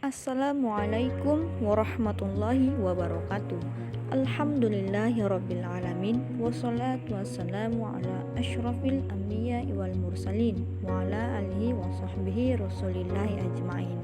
Assalamualaikum warahmatullahi wabarakatuh. Alhamdulillahirabbil alamin wassalatu wassalamu ala asyrafil anbiya'i wal mursalin wa ala alihi wa sahbihi rasulillahi ajmain.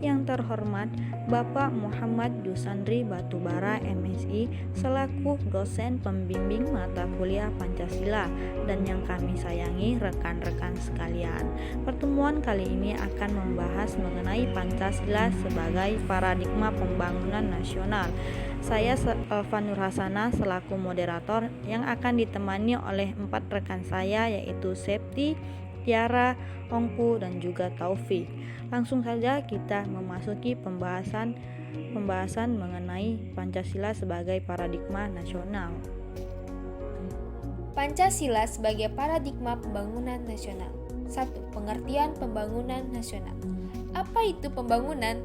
Yang terhormat Bapak Muhammad Dusandri Batubara MSI selaku dosen pembimbing mata kuliah Pancasila dan yang kami sayangi rekan-rekan sekalian. Pertemuan kali ini akan membahas mengenai Pancasila sebagai paradigma pembangunan nasional. Saya Elva Nur Hasanah selaku moderator yang akan ditemani oleh 4 rekan saya yaitu Septi, Tiara, Ongku, dan juga Taufik. Langsung saja kita memasuki pembahasan mengenai Pancasila sebagai paradigma nasional. Pancasila sebagai paradigma pembangunan nasional. 1. Pengertian pembangunan nasional. Apa itu pembangunan?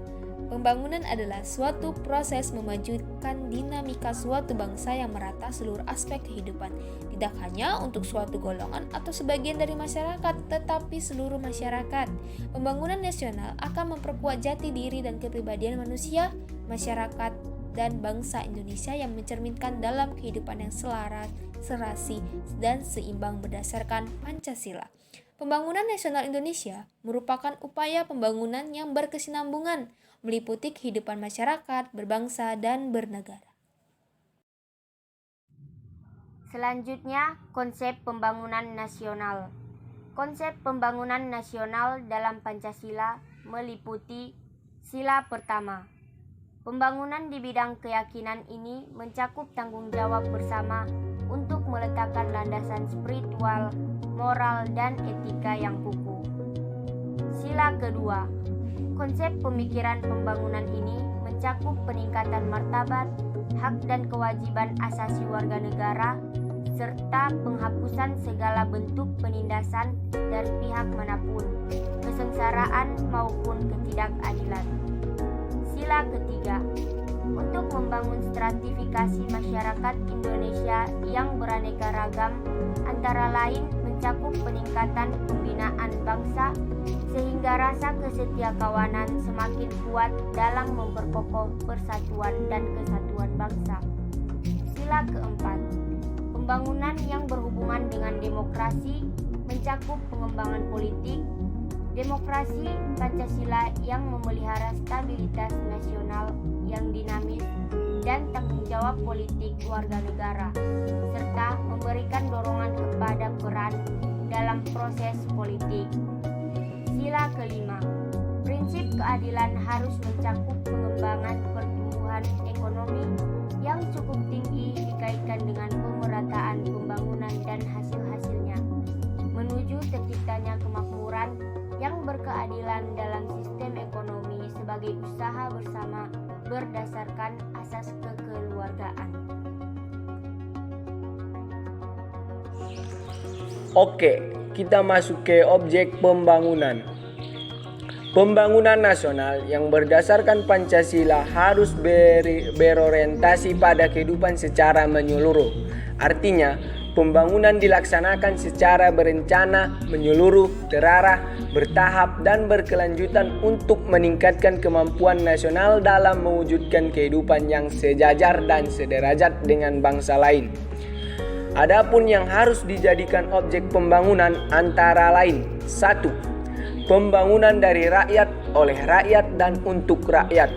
Pembangunan adalah suatu proses memajukan dinamika suatu bangsa yang merata seluruh aspek kehidupan, tidak hanya untuk suatu golongan atau sebagian dari masyarakat, tetapi seluruh masyarakat. Pembangunan nasional akan memperkuat jati diri dan kepribadian manusia, masyarakat, dan bangsa Indonesia yang mencerminkan dalam kehidupan yang selaras, serasi, dan seimbang berdasarkan Pancasila. Pembangunan nasional Indonesia merupakan upaya pembangunan yang berkesinambungan, meliputi kehidupan masyarakat, berbangsa, dan bernegara. Selanjutnya, konsep pembangunan nasional. Konsep pembangunan nasional dalam Pancasila meliputi sila pertama. Pembangunan di bidang keyakinan ini mencakup tanggung jawab bersama untuk meletakkan landasan spiritual, moral, dan etika yang kukuh. Sila kedua. Konsep pemikiran pembangunan ini mencakup peningkatan martabat, hak dan kewajiban asasi warga negara, serta penghapusan segala bentuk penindasan dari pihak manapun, kesengsaraan maupun ketidakadilan. Sila ketiga. Untuk membangun stratifikasi masyarakat Indonesia yang beraneka ragam, antara lain mencakup peningkatan pembinaan bangsa sehingga rasa kesetiakawanan semakin kuat dalam memperkokoh persatuan dan kesatuan bangsa. Sila keempat. Pembangunan yang berhubungan dengan demokrasi mencakup pengembangan politik, demokrasi Pancasila yang memelihara stabilitas nasional yang dinamis dan tanggung jawab politik warga negara, serta memberikan dorongan kepada peran dalam proses politik. Sila kelima. Prinsip keadilan harus mencakup pengembangan pertumbuhan ekonomi yang cukup tinggi dikaitkan dengan pemerataan pembangunan dan hasil-hasilnya, menuju terciptanya kemakmuran yang berkeadilan dalam sistem ekonomi sebagai usaha bersama berdasarkan asas kekeluargaan. Oke, kita masuk ke objek pembangunan. Pembangunan nasional yang berdasarkan Pancasila harus berorientasi pada kehidupan secara menyeluruh. Artinya, pembangunan dilaksanakan secara berencana, menyeluruh, terarah, bertahap, dan berkelanjutan untuk meningkatkan kemampuan nasional dalam mewujudkan kehidupan yang sejajar dan sederajat dengan bangsa lain. Adapun yang harus dijadikan objek pembangunan antara lain: 1. Pembangunan dari rakyat, oleh rakyat, dan untuk rakyat.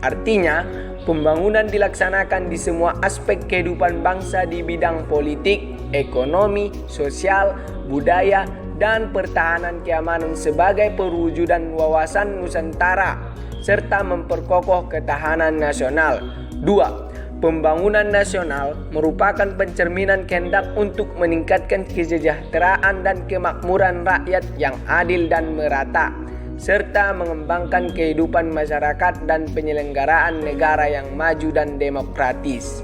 Artinya, pembangunan dilaksanakan di semua aspek kehidupan bangsa di bidang politik, ekonomi, sosial, budaya, dan pertahanan keamanan sebagai perwujudan wawasan Nusantara, serta memperkokoh ketahanan nasional. 2. Pembangunan nasional merupakan pencerminan kehendak untuk meningkatkan kesejahteraan dan kemakmuran rakyat yang adil dan merata, serta mengembangkan kehidupan masyarakat dan penyelenggaraan negara yang maju dan demokratis.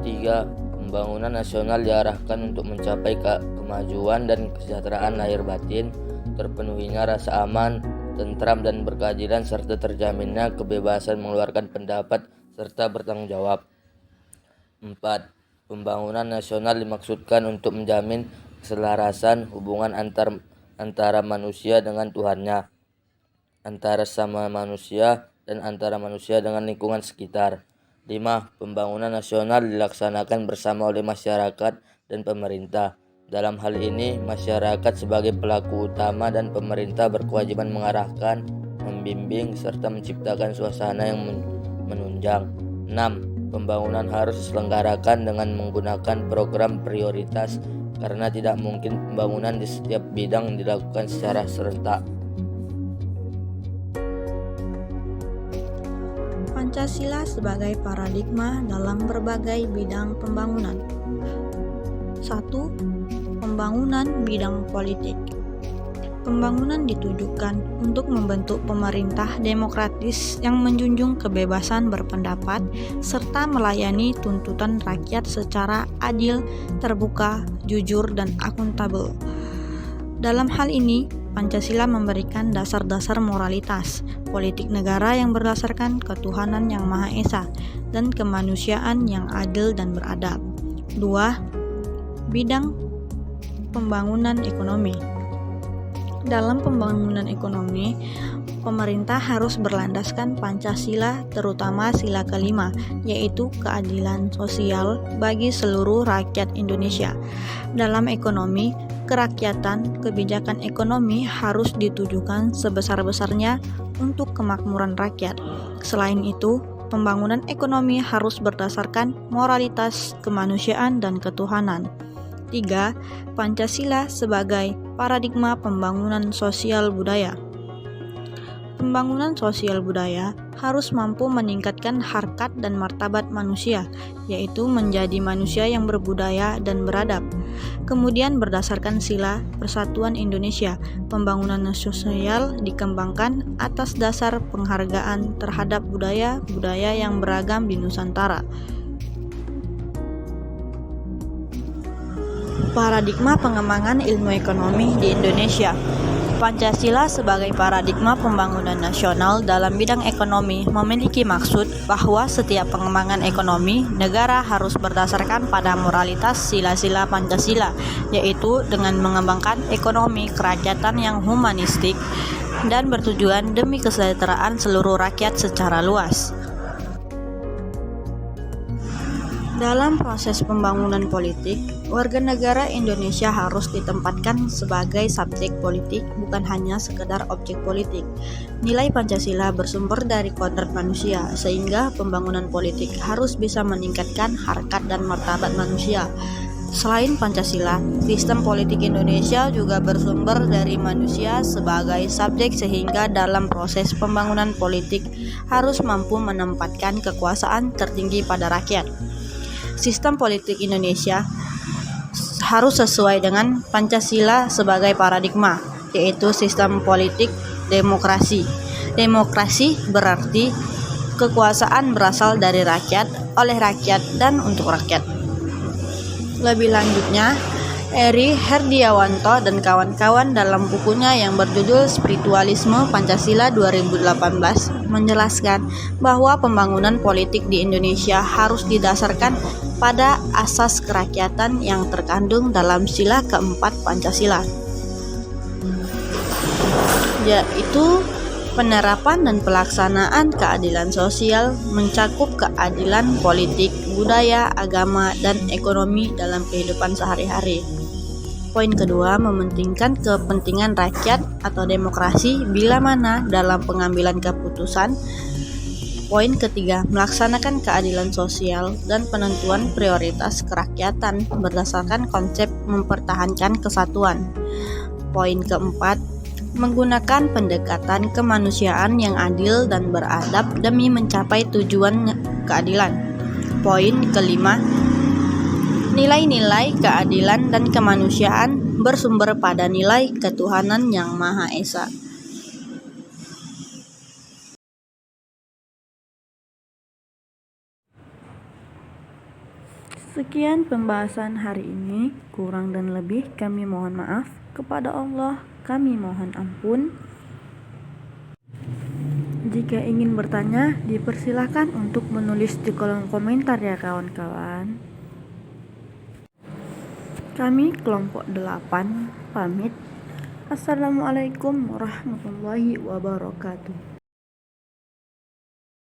3. Pembangunan nasional diarahkan untuk mencapai kemajuan dan kesejahteraan lahir batin, terpenuhinya rasa aman, tentram dan berkeadilan, serta terjaminnya kebebasan mengeluarkan pendapat serta bertanggung jawab. 4. Pembangunan nasional dimaksudkan untuk menjamin keselarasan hubungan antar antara manusia dengan Tuhannya, antara sama manusia, dan antara manusia dengan lingkungan sekitar. 5. Pembangunan nasional dilaksanakan bersama oleh masyarakat dan pemerintah. Dalam hal ini, masyarakat sebagai pelaku utama dan pemerintah berkewajiban mengarahkan, membimbing, serta menciptakan suasana yang menunjang. 6. Pembangunan harus diselenggarakan dengan menggunakan program prioritas karena tidak mungkin pembangunan di setiap bidang dilakukan secara serentak. Pancasila sebagai paradigma dalam berbagai bidang pembangunan. 1. Pembangunan bidang politik. Pembangunan ditujukan untuk membentuk pemerintah demokratis yang menjunjung kebebasan berpendapat serta melayani tuntutan rakyat secara adil, terbuka, jujur, dan akuntabel. Dalam hal ini, Pancasila memberikan dasar-dasar moralitas, politik negara yang berdasarkan ketuhanan yang Maha Esa, dan kemanusiaan yang adil dan beradab. 2. Bidang pembangunan ekonomi. Dalam pembangunan ekonomi, pemerintah harus berlandaskan Pancasila, terutama sila kelima, yaitu keadilan sosial bagi seluruh rakyat Indonesia. Dalam ekonomi, kerakyatan, kebijakan ekonomi harus ditujukan sebesar-besarnya untuk kemakmuran rakyat. Selain itu, pembangunan ekonomi harus berdasarkan moralitas, kemanusiaan, dan ketuhanan. 3. Pancasila sebagai paradigma pembangunan sosial budaya. Pembangunan sosial budaya harus mampu meningkatkan harkat dan martabat manusia, yaitu menjadi manusia yang berbudaya dan beradab. Kemudian berdasarkan sila Persatuan Indonesia, pembangunan sosial dikembangkan atas dasar penghargaan terhadap budaya-budaya yang beragam di Nusantara. Paradigma pengembangan ilmu ekonomi di Indonesia. Pancasila sebagai paradigma pembangunan nasional dalam bidang ekonomi memiliki maksud bahwa setiap pengembangan ekonomi negara harus berdasarkan pada moralitas sila-sila Pancasila, yaitu dengan mengembangkan ekonomi kerakyatan yang humanistik dan bertujuan demi kesejahteraan seluruh rakyat secara luas. Dalam proses pembangunan politik, warga negara Indonesia harus ditempatkan sebagai subjek politik, bukan hanya sekedar objek politik. Nilai Pancasila bersumber dari kodrat manusia, sehingga pembangunan politik harus bisa meningkatkan harkat dan martabat manusia. Selain Pancasila, sistem politik Indonesia juga bersumber dari manusia sebagai subjek, sehingga dalam proses pembangunan politik harus mampu menempatkan kekuasaan tertinggi pada rakyat. Sistem politik Indonesia harus sesuai dengan Pancasila sebagai paradigma, yaitu sistem politik demokrasi. Demokrasi berarti kekuasaan berasal dari rakyat, oleh rakyat, dan untuk rakyat. Lebih lanjutnya, Eri Herdiawanto dan kawan-kawan dalam bukunya yang berjudul Spiritualisme Pancasila 2018 menjelaskan bahwa pembangunan politik di Indonesia harus didasarkan pada asas kerakyatan yang terkandung dalam sila keempat Pancasila, yaitu penerapan dan pelaksanaan keadilan sosial mencakup keadilan politik, budaya, agama, dan ekonomi dalam kehidupan sehari-hari. Poin kedua, mementingkan kepentingan rakyat atau demokrasi bila mana dalam pengambilan keputusan. Poin ketiga, melaksanakan keadilan sosial dan penentuan prioritas kerakyatan berdasarkan konsep mempertahankan kesatuan. Poin keempat, menggunakan pendekatan kemanusiaan yang adil dan beradab demi mencapai tujuan keadilan. Poin kelima, nilai-nilai keadilan dan kemanusiaan bersumber pada nilai ketuhanan yang Maha Esa. Sekian pembahasan hari ini, kurang dan lebih kami mohon maaf. Kepada Allah kami mohon ampun. Jika ingin bertanya, dipersilakan untuk menulis di kolom komentar ya kawan-kawan. Kami kelompok 8 pamit. Assalamualaikum warahmatullahi wabarakatuh.